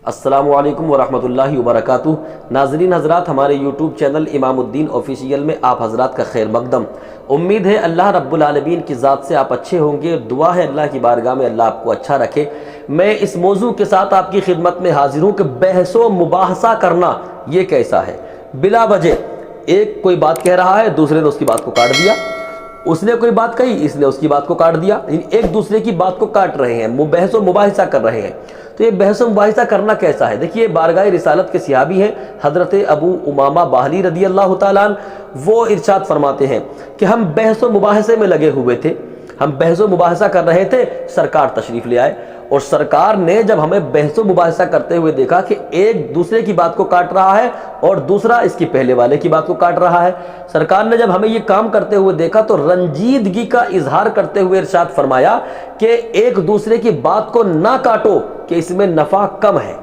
السلام علیکم ورحمۃ اللہ وبرکاتہ۔ ناظرین حضرات، ہمارے یوٹیوب چینل امام الدین آفیشیل میں آپ حضرات کا خیر مقدم۔ امید ہے اللہ رب العالمین کی ذات سے آپ اچھے ہوں گے، دعا ہے اللہ کی بارگاہ میں اللہ آپ کو اچھا رکھے۔ میں اس موضوع کے ساتھ آپ کی خدمت میں حاضر ہوں کہ بحث و مباحثہ کرنا یہ کیسا ہے؟ بلا وجہ ایک کوئی بات کہہ رہا ہے، دوسرے نے اس کی بات کو کاٹ دیا، اس نے کوئی بات کہی، اس نے اس کی بات کو کاٹ دیا، ایک دوسرے کی بات کو کاٹ رہے ہیں، بحث و مباحثہ کر رہے ہیں۔ تو یہ بحث و مباحثہ کرنا کیسا ہے؟ دیکھیے، بارگاہ رسالت کے صحابی ہیں حضرت ابو امامہ باہلی رضی اللہ تعالیٰ عنہ، وہ ارشاد فرماتے ہیں کہ ہم بحث و مباحثے میں لگے ہوئے تھے، ہم بحث و مباحثہ کر رہے تھے، سرکار تشریف لے آئے، اور سرکار نے جب ہمیں بحث و مباحثہ کرتے ہوئے دیکھا کہ ایک دوسرے کی بات کو کاٹ رہا ہے اور دوسرا اس کی پہلے والے کی بات کو کاٹ رہا ہے، سرکار نے جب ہمیں یہ کام کرتے ہوئے دیکھا تو رنجیدگی کا اظہار کرتے ہوئے ارشاد فرمایا کہ ایک دوسرے کی بات کو نہ کاٹو کہ اس میں نفع کم ہے۔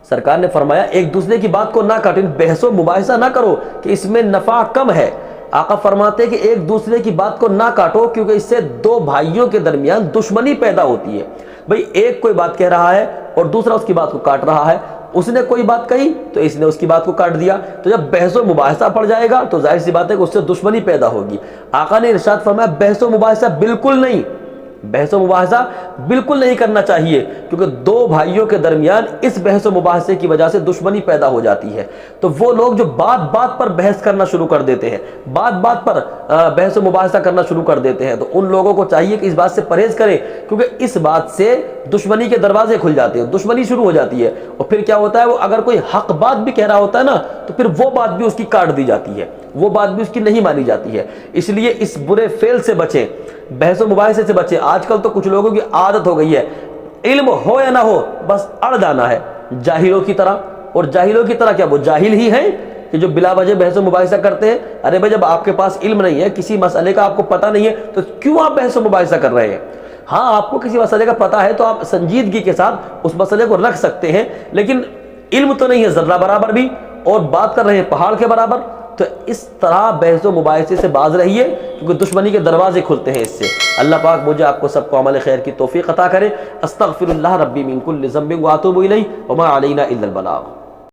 سرکار نے فرمایا ایک دوسرے کی بات کو نہ کاٹو، بحث و مباحثہ نہ کرو کہ اس میں نفع کم ہے۔ آقا فرماتے ہیں کہ ایک دوسرے کی بات کو نہ کاٹو کیونکہ اس سے دو بھائیوں کے درمیان دشمنی پیدا ہوتی ہے۔ بھئی ایک کوئی بات کہہ رہا ہے اور دوسرا اس کی بات کو کاٹ رہا ہے، اس نے کوئی بات کہی تو اس نے اس کی بات کو کاٹ دیا، تو جب بحث و مباحثہ پڑ جائے گا تو ظاہر سی بات ہے کہ اس سے دشمنی پیدا ہوگی۔ آقا نے ارشاد فرمایا بحث و مباحثہ بالکل نہیں، بحث و مباحثہ بالکل نہیں کرنا چاہیے، کیونکہ دو بھائیوں کے درمیان اس بحث و مباحثے کی وجہ سے دشمنی پیدا ہو جاتی ہے۔ تو وہ لوگ جو بات بات پر بحث کرنا شروع کر دیتے ہیں، بات بات پر بحث و مباحثہ کرنا شروع کر دیتے ہیں، تو ان لوگوں کو چاہیے کہ اس بات سے پرہیز کریں، کیونکہ اس بات سے دشمنی کے دروازے کھل جاتے ہیں، دشمنی شروع ہو جاتی ہے، اور پھر کیا ہوتا ہے، وہ اگر کوئی حق بات بھی کہہ رہا ہوتا ہے نا تو پھر وہ بات بھی اس کی کاٹ دی جاتی ہے، وہ بات بھی اس کی نہیں مانی جاتی ہے۔ اس لیے اس برے فعل سے بچیں، بحث و مباحثے سے بچیں۔ آج کل تو کچھ لوگوں کی عادت ہو گئی ہے، علم ہو یا نہ ہو بس اڑ جانا ہے جاہلوں کی طرح۔ اور جاہلوں کی طرح کیا وہ جاہل ہی ہیں کہ جو بلا وجہ بحث و مباحثہ کرتے ہیں؟ ارے بھائی، جب آپ کے پاس علم نہیں ہے، کسی مسئلے کا آپ کو پتہ نہیں ہے، تو کیوں آپ بحث و مباحثہ کر رہے ہیں؟ ہاں، آپ کو کسی مسئلے کا پتہ ہے تو آپ سنجیدگی کے ساتھ اس مسئلے کو رکھ سکتے ہیں، لیکن علم تو نہیں ہے ذرہ برابر بھی، اور بات کر رہے ہیں پہاڑ کے برابر۔ تو اس طرح بحث و مباحثے سے باز رہیے، کیونکہ دشمنی کے دروازے کھلتے ہیں اس سے۔ اللہ پاک مجھے آپ کو سب کو عمل خیر کی توفیق عطا کرے۔ استغفر اللہ ربی من کل ذنب واتوب الیہ وما علینا الا البلاغ۔